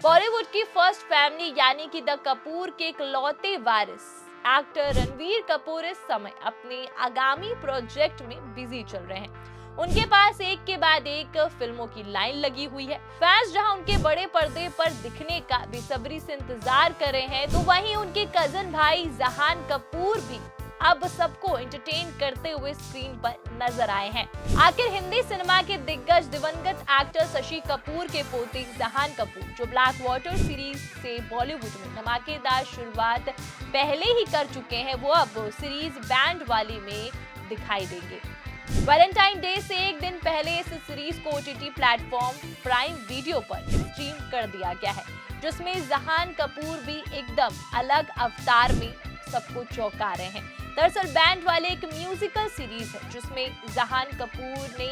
बॉलीवुड की first family यानी कि द कपूर के इकलौते वारिस एक्टर रणवीर कपूर इस समय अपने आगामी प्रोजेक्ट में बिजी चल रहे हैं। उनके पास एक के बाद एक फिल्मों की लाइन लगी हुई है। फैंस जहां उनके बड़े पर्दे पर दिखने का बेसब्री से इंतजार कर रहे हैं, तो वहीं उनके कजन भाई जहान कपूर भी अब सबको एंटरटेन करते हुए स्क्रीन पर नजर आए हैं। आखिर हिंदी सिनेमा के दिग्गज दिवंगत एक्टर शशि कपूर के पोते जहान कपूर, जो ब्लैक वाटर सीरीज से बॉलीवुड में धमाकेदार शुरुआत पहले ही कर चुके हैं, वो अब सीरीज बैंड वाली में दिखाई देंगे। वैलेंटाइन डे से एक दिन पहले इस सीरीज को ओटीटी प्लेटफॉर्म प्राइम वीडियो पर स्ट्रीम कर दिया गया है, जिसमें जहान कपूर भी एकदम अलग अवतार में सबको चौंका रहे हैं। दरअसल बैंड वाले एक म्यूजिकल सीरीज है जिसमें जहान कपूर ने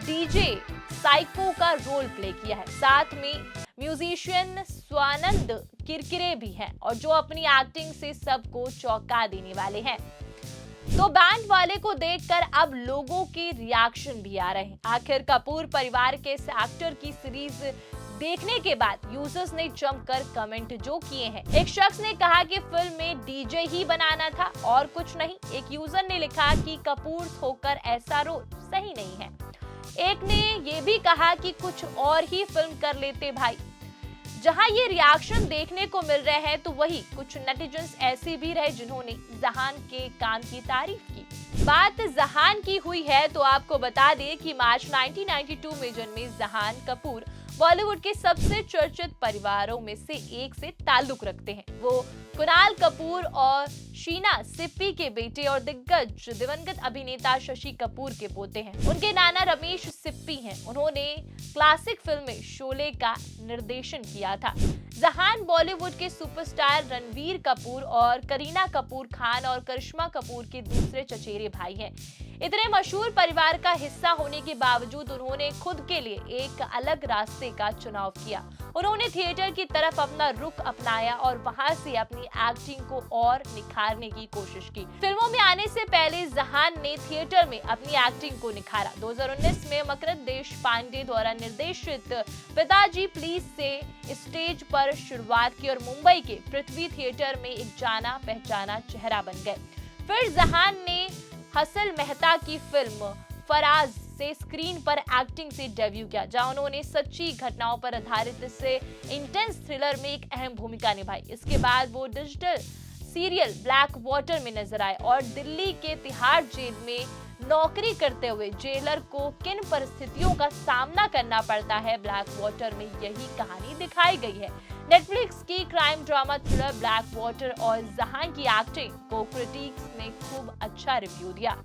डीजे साइको का रोल प्ले किया है। साथ में म्यूजिशियन स्वानंद किरकिरे भी हैं और जो अपनी एक्टिंग से सबको चौंका देने वाले हैं। तो बैंड वाले को देखकर अब लोगों के रिएक्शन भी आ रहे हैं। आखिर कपूर परिवार के इस एक्टर की सीरीज देखने के बाद यूजर्स ने जमकर कमेंट जो किए हैं। एक शख्स ने कहा कि फिल्म में डीजे ही बनाना था और कुछ नहीं। एक यूजर ने लिखा कि कपूर होकर ऐसा रोल सही नहीं है। एक ने ये भी कहा कि कुछ और ही फिल्म कर लेते भाई। जहां ये रिएक्शन देखने को मिल रहे हैं, तो वही कुछ नेटिजन्स ऐसे भी रहे जिन्होंने जहान के काम की तारीफ की। बात जहान की हुई है तो आपको बता दें कि मार्च 1992 में जन्मे जहान कपूर बॉलीवुड के सबसे चर्चित परिवारों में से एक से ताल्लुक रखते हैं। वो कुणाल कपूर और शीना सिप्पी के बेटे और दिग्गज दिवंगत अभिनेता शशि कपूर के पोते हैं। उनके नाना रमेश सिप्पी हैं। उन्होंने क्लासिक फिल्म शोले का निर्देशन किया था। जहान बॉलीवुड के सुपरस्टार रणवीर कपूर और करीना कपूर खान और करिश्मा कपूर के दूसरे चचेरे भाई हैं। इतने मशहूर परिवार का हिस्सा होने के बावजूद उन्होंने खुद के लिए एक अलग रास्ते का चुनाव किया। उन्होंने थिएटर की तरफ अपना रुख अपनाया और वहां से अपनी एक्टिंग को और निखारने की कोशिश की। फिल्मों में आने से पहले जहान ने थिएटर में अपनी एक्टिंग को निखारा। 2019 में मकरंद देशपांडे द्वारा निर्देशित पिताजी प्लीज से स्टेज पर शुरुआत की और मुंबई के पृथ्वी थिएटर में एक जाना पहचाना चेहरा बन गए। फिर जहान ने हसल मेहता की फिल्म फराज से स्क्रीन पर एक्टिंग से डेब्यू किया, जहां उन्होंने सच्ची घटनाओं पर आधारित इस इंटेंस थ्रिलर में एक अहम भूमिका निभाई। इसके बाद वो डिजिटल सीरियल ब्लैक वाटर में नजर आए और दिल्ली के तिहाड़ जेल में नौकरी करते हुए जेलर को किन परिस्थितियों का सामना करना पड़ता है, ब्लैक वाटर में यही कहानी दिखाई गई है। नेटफ्लिक्स की crime drama thriller black water और जहान की एक्टिंग को क्रिटिक्स ने खूब अच्छा रिव्यू दिया।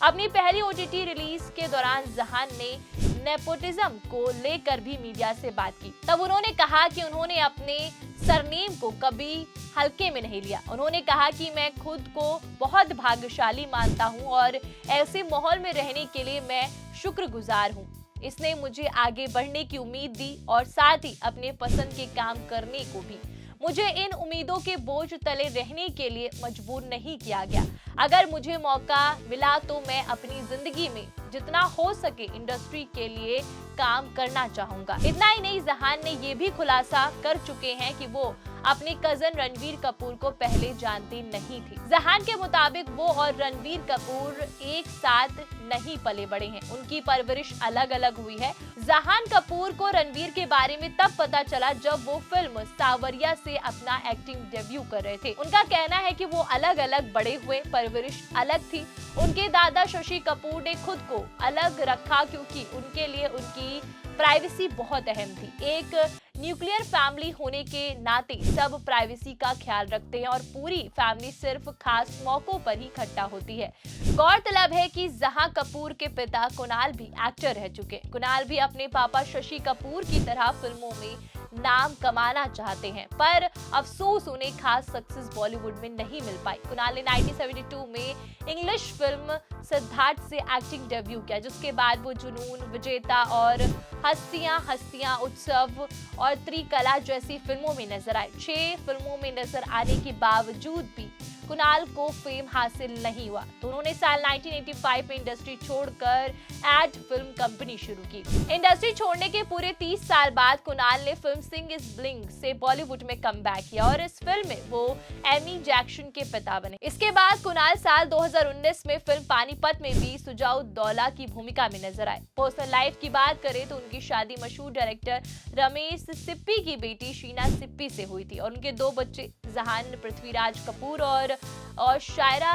अपनी पहली ओटीटी रिलीज के दौरान जहान ने नेपोटिज्म को लेकर भी मीडिया से बात की। तब उन्होंने कहा कि उन्होंने अपने सरनेम को कभी हल्के में नहीं लिया। उन्होंने कहा कि मैं खुद को बहुत भाग्यशाली मानता हूं और ऐसे माहौल में रहने के लिए मैं शुक्रगुजार हूं। इसने मुझे आगे बढ़ने की उम्मीद दी और साथ ही अपने पसंद के काम करने को भी। मुझे इन उम्मीदों के बोझ तले रहने के लिए मजबूर नहीं किया गया। अगर मुझे मौका मिला तो मैं अपनी जिंदगी में जितना हो सके इंडस्ट्री के लिए काम करना चाहूंगा। इतना ही नहीं, जहान ने ये भी खुलासा कर चुके हैं कि वो अपने कजन रणवीर कपूर को पहले जानती नहीं थी। जहान के मुताबिक वो और रणवीर कपूर एक साथ नहीं पले बड़े हैं, उनकी परवरिश अलग अलग हुई है। जहान कपूर को रणवीर के बारे में तब पता चला जब वो फिल्म सावरिया से अपना एक्टिंग डेब्यू कर रहे थे। उनका कहना है कि वो अलग अलग बड़े हुए, परवरिश अलग थी। उनके दादा शशि कपूर ने खुद को अलग रखा क्योंकि उनके लिए उनकी प्राइवेसी बहुत अहम थी। एक न्यूक्लियर फैमिली होने के नाते सब प्राइवेसी का ख्याल रखते हैं और पूरी फैमिली सिर्फ खास मौकों पर ही इकट्ठा होती है। गौरतलब है कि जहां कपूर के पिता कुणाल भी एक्टर रह चुके हैं। कुणाल भी अपने पापा शशि कपूर की तरह फिल्मों में नाम कमाना चाहते हैं, पर अफसोस उन्हें खास सक्सेस बॉलीवुड में नहीं मिल पाई। कुणाल ने 1972 में इंग्लिश फिल्म सिद्धार्थ से एक्टिंग डेब्यू किया, जिसके बाद वो जुनून, विजेता और हस्तियां हस्तियां, उत्सव और त्रिकला जैसी फिल्मों में नजर आए। 6 फिल्मों में नजर आने के बावजूद भी कुणाल को फेम हासिल नहीं हुआ तो उन्होंने साल 1985 में इंडस्ट्री छोड़कर एड फिल्म कंपनी शुरू की। इंडस्ट्री छोड़ने के पूरे 30 साल बाद कुणाल ने फिल्म सिंग इज ब्लिंग से बॉलीवुड में कमबैक किया और इस फिल्म में वो एमी जैक्सन के पिता बने। इसके बाद कुणाल साल 2019 में फिल्म पानीपत में भी सुजाउद्दौला की भूमिका में नजर आए। पर्सनल लाइफ की बात करें तो उनकी शादी मशहूर डायरेक्टर रमेश सिप्पी की बेटी शीना सिप्पी से हुई थी और उनके 2 बच्चे जहान पृथ्वीराज कपूर और शायरा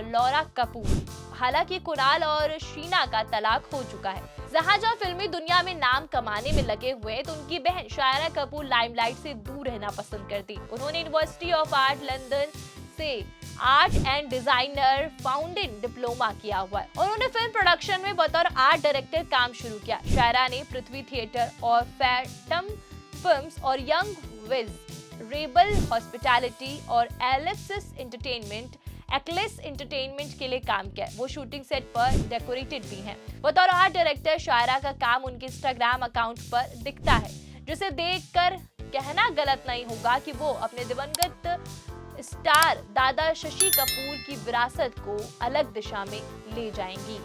लौरा कपूर। हालांकि कुणाल और शीना का तलाक हो चुका है। जहां फिल्मी दुनिया में नाम कमाने में लगे हुए तो उनकी बहन शायरा कपूर लाइमलाइट से दूर रहना पसंद करती। उन्होंने यूनिवर्सिटी ऑफ आर्ट लंदन से art and designer foundation diploma किया हुआ है और उन्होंने फिल्म प्रोडक्शन में बतौर आर्ट डायरेक्टर काम शुरू किया। शायरा ने पृथ्वी थिएटर और फैंटम फिल्म्स और यंग विज, रेबल हॉस्पिटैलिटी और एलिप्सिस एंटरटेनमेंट, एक्लेस एंटरटेनमेंट के लिए काम किया। वो शूटिंग सेट पर डेकोरेटेड भी हैं। बतौर आर्ट डायरेक्टर शायरा का काम उनके इंस्टाग्राम अकाउंट पर दिखता है, जिसे देखकर कहना गलत नहीं होगा कि वो अपने दिवंगत स्टार दादा शशि कपूर की विरासत को अलग दिशा में ले जाएंगी।